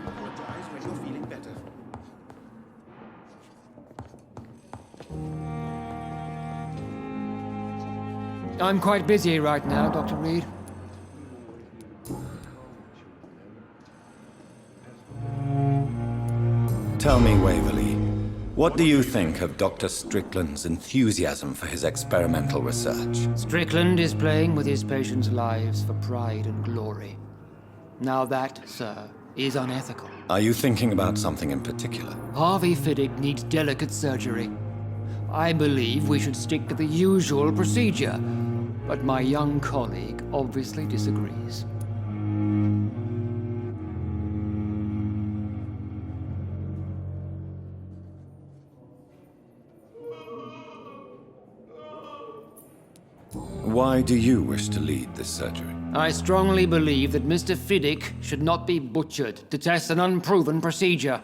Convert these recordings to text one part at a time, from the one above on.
Apologize when you're feeling better. I'm quite busy right now, Dr. Reed. Tell me, Waverley, what do you think of Dr. Strickland's enthusiasm for his experimental research? Strickland is playing with his patients' lives for pride and glory. Now that, sir, is unethical. Are you thinking about something in particular? Harvey Fiddick needs delicate surgery. I believe we should stick to the usual procedure, but my young colleague obviously disagrees. Why do you wish to lead this surgery? I strongly believe that Mr. Fiddick should not be butchered to test an unproven procedure.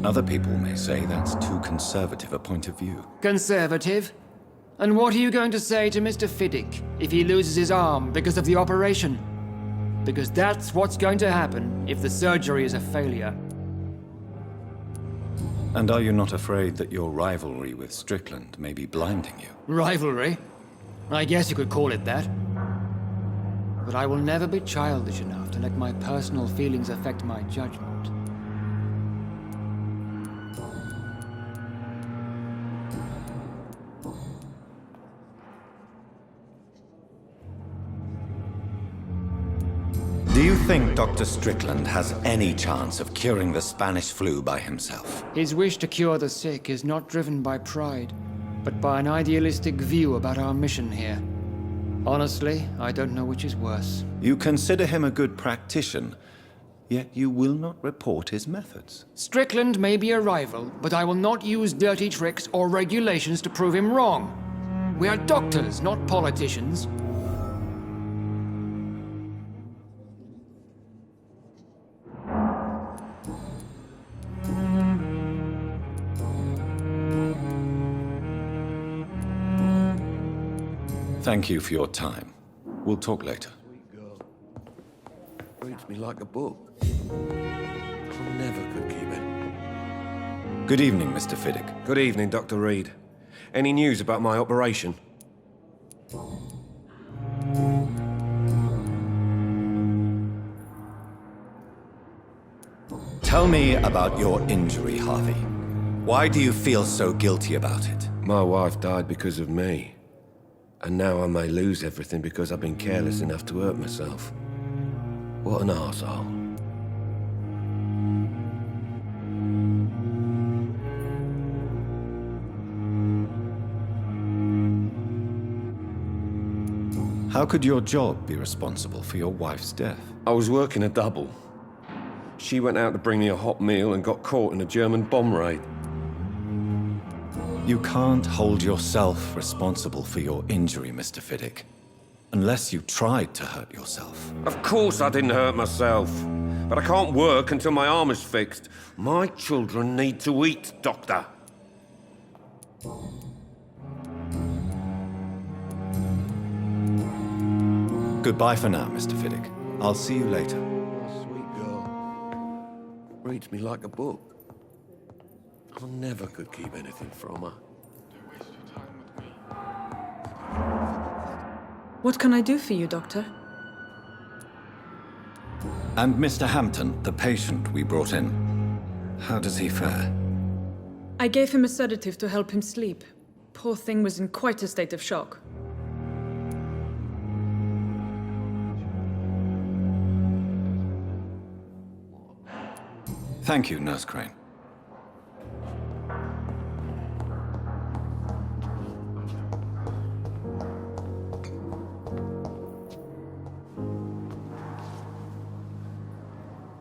Other people may say that's too conservative a point of view. Conservative? And what are you going to say to Mr. Fiddick if he loses his arm because of the operation? Because that's what's going to happen if the surgery is a failure. And are you not afraid that your rivalry with Strickland may be blinding you? Rivalry? I guess you could call it that. But I will never be childish enough to let my personal feelings affect my judgment. Do you think Dr. Strickland has any chance of curing the Spanish flu by himself? His wish to cure the sick is not driven by pride, but by an idealistic view about our mission here. Honestly, I don't know which is worse. You consider him a good practitioner, yet you will not report his methods. Strickland may be a rival, but I will not use dirty tricks or regulations to prove him wrong. We are doctors, not politicians. Thank you for your time. We'll talk later. Sweet girl. Reads me like a book. I never could keep it. Good evening, Mr. Fiddick. Good evening, Dr. Reed. Any news about my operation? Tell me about your injury, Harvey. Why do you feel so guilty about it? My wife died because of me. And now I may lose everything because I've been careless enough to hurt myself. What an arsehole. How could your job be responsible for your wife's death? I was working a double. She went out to bring me a hot meal and got caught in a German bomb raid. You can't hold yourself responsible for your injury, Mr. Fiddick, unless you tried to hurt yourself. Of course I didn't hurt myself. But I can't work until my arm is fixed. My children need to eat, Doctor. Goodbye for now, Mr. Fiddick. I'll see you later. Sweet girl. Reads me like a book. I never could keep anything from her. What can I do for you, Doctor? And Mr. Hampton, the patient we brought in, how does he fare? I gave him a sedative to help him sleep. Poor thing was in quite a state of shock. Thank you, Nurse Crane.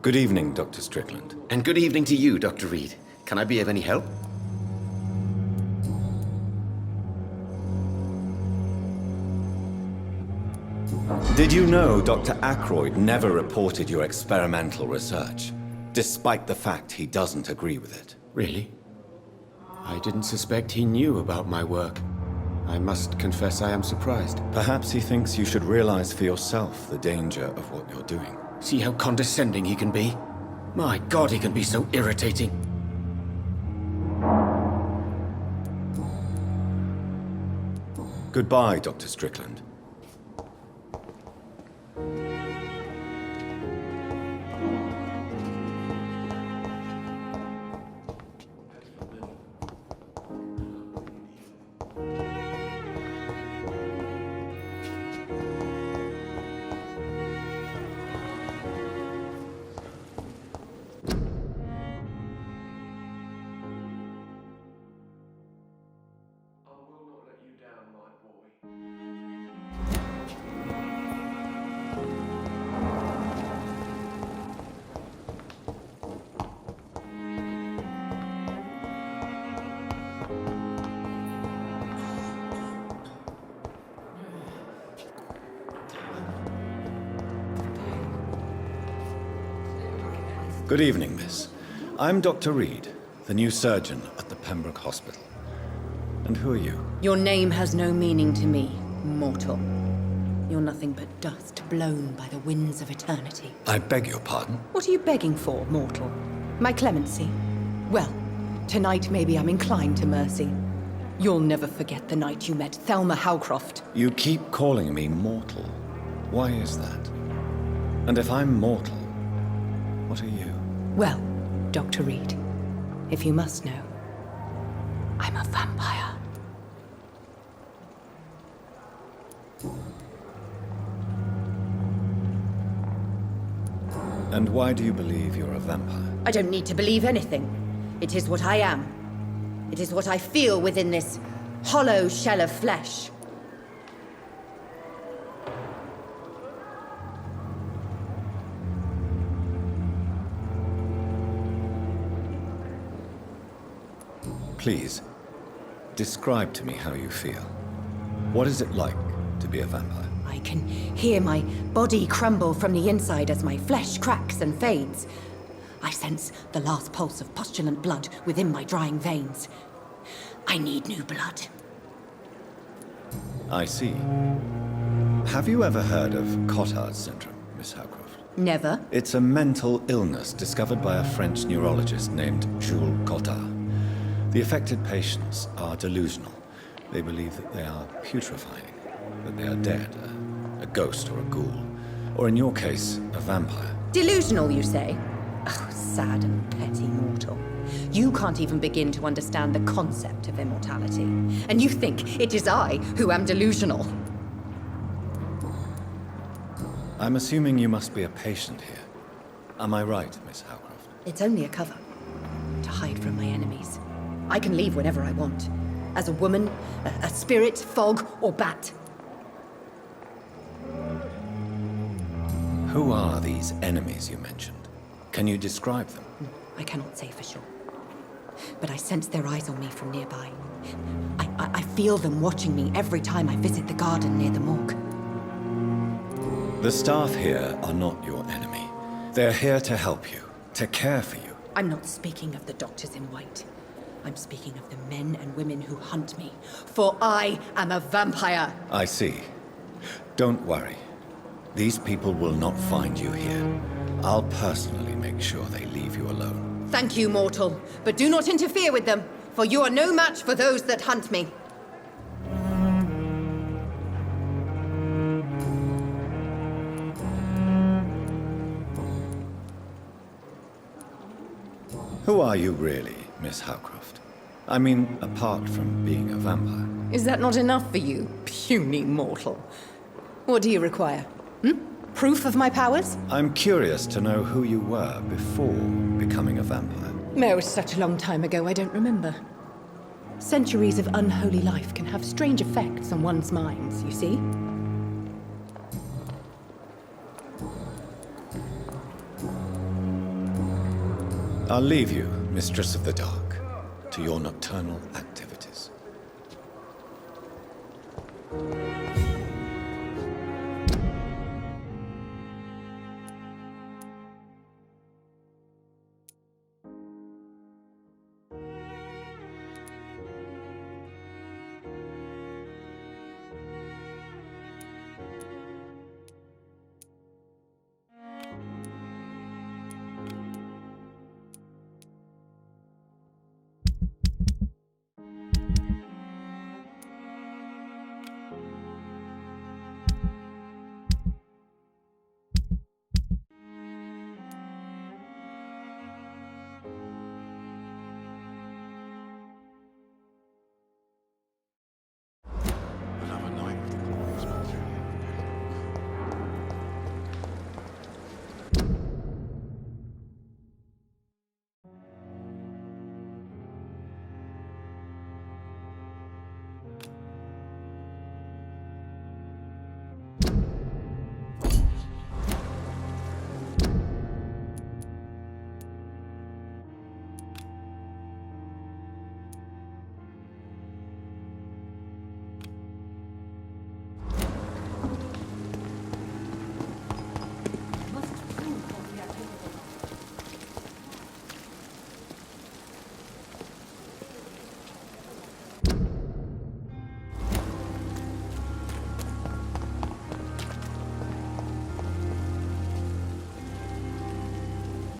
Good evening, Dr. Strickland. And good evening to you, Dr. Reed. Can I be of any help? Did you know Dr. Ackroyd never reported your experimental research, despite the fact he doesn't agree with it? Really? I didn't suspect he knew about my work. I must confess I am surprised. Perhaps he thinks you should realize for yourself the danger of what you're doing. See how condescending he can be? My God, he can be so irritating. Goodbye, Dr. Strickland. Good evening, miss. I'm Dr. Reed, the new surgeon at the Pembroke Hospital. And who are you? Your name has no meaning to me, mortal. You're nothing but dust blown by the winds of eternity. I beg your pardon? What are you begging for, mortal? My clemency? Well, tonight maybe I'm inclined to mercy. You'll never forget the night you met Thelma Howcroft. You keep calling me mortal. Why is that? And if I'm mortal, what are you? Well, Dr. Reed, if you must know, I'm a vampire. And why do you believe you're a vampire? I don't need to believe anything. It is what I am. It is what I feel within this hollow shell of flesh. Please, describe to me how you feel. What is it like to be a vampire? I can hear my body crumble from the inside as my flesh cracks and fades. I sense the last pulse of postulant blood within my drying veins. I need new blood. I see. Have you ever heard of Cotard's syndrome, Miss Howcroft? Never. It's a mental illness discovered by a French neurologist named Jules Cotard. The affected patients are delusional. They believe that they are putrefying, that they are dead, a ghost or a ghoul, or in your case, a vampire. Delusional, you say? Oh, sad and petty mortal. You can't even begin to understand the concept of immortality. And you think it is I who am delusional. I'm assuming you must be a patient here. Am I right, Miss Howcroft? It's only a cover. To hide from my enemies. I can leave whenever I want. As a woman, a spirit, fog, or bat. Who are these enemies you mentioned? Can you describe them? No, I cannot say for sure. But I sense their eyes on me from nearby. I feel them watching me every time I visit the garden near the morgue. The staff here are not your enemy. They're here to help you, to care for you. I'm not speaking of the doctors in white. I'm speaking of the men and women who hunt me. For I am a vampire. I see. Don't worry. These people will not find you here. I'll personally make sure they leave you alone. Thank you, mortal. But do not interfere with them, for you are no match for those that hunt me. Who are you really, Miss Howcroft? I mean, apart from being a vampire. Is that not enough for you, puny mortal? What do you require? Proof of my powers? I'm curious to know who you were before becoming a vampire. No, it was such a long time ago, I don't remember. Centuries of unholy life can have strange effects on one's minds, you see? I'll leave you, Mistress of the Dark, to your nocturnal activities.